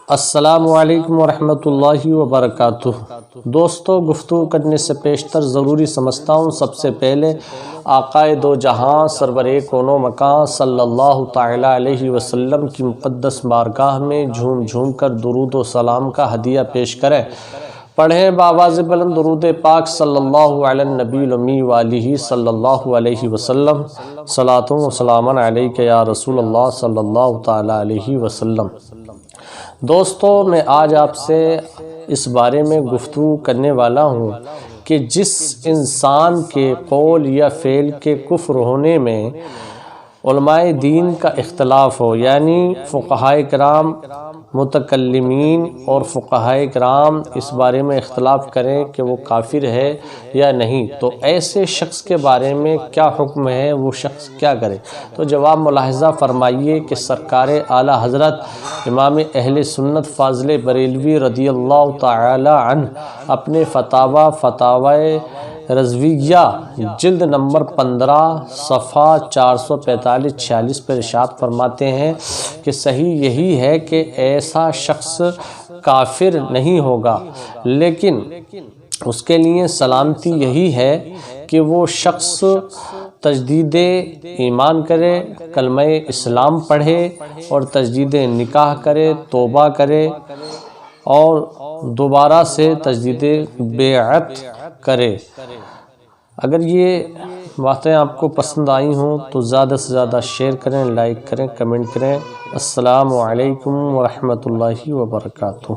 السلام علیکم ورحمۃ اللہ وبرکاتہ۔ دوستو، گفتگو کرنے سے پیشتر ضروری سمجھتا ہوں سب سے پہلے آقائے دو جہاں سرور کون و مکان صلی اللہ تعالی علیہ وسلم کی مقدس بارگاہ میں جھوم جھوم کر درود و سلام کا ہدیہ پیش کریں۔ پڑھیں بآواز بلند درود پاک صلی اللہ علی النبی الامی والہ صلی اللہ علیہ وسلم، صلاۃ و سلام علیک یا رسول اللہ صلی اللہ تعالی علیہ وسلم۔ دوستو، میں آج آپ سے اس بارے میں گفتگو کرنے والا ہوں کہ جس انسان کے قول یا فعل کے کفر ہونے میں علماء دین کا اختلاف ہو، یعنی فقہائے کرام متکلمین اور فقہائے کرام اس بارے میں اختلاف کریں کہ وہ کافر ہے یا نہیں، تو ایسے شخص کے بارے میں کیا حکم ہے، وہ شخص کیا کرے؟ تو جواب ملاحظہ فرمائیے کہ سرکار اعلیٰ حضرت امام اہل سنت فاضل بریلوی رضی اللہ تعالی عنہ اپنے فتاوی رضویہ جلد نمبر 15 صفحہ 445-46 پر ارشاد فرماتے ہیں کہ صحیح یہی ہے کہ ایسا شخص کافر نہیں ہوگا، لیکن اس کے لیے سلامتی یہی ہے کہ وہ شخص تجدید ایمان کرے، کلمہ اسلام پڑھے اور تجدید نکاح کرے، توبہ کرے اور دوبارہ سے تجدید بیعت کرے۔ اگر یہ باتیں آپ کو پسند آئی ہوں تو زیادہ سے زیادہ شیئر کریں، لائک کریں، کمنٹ کریں۔ السلام علیکم ورحمۃ اللہ وبرکاتہ۔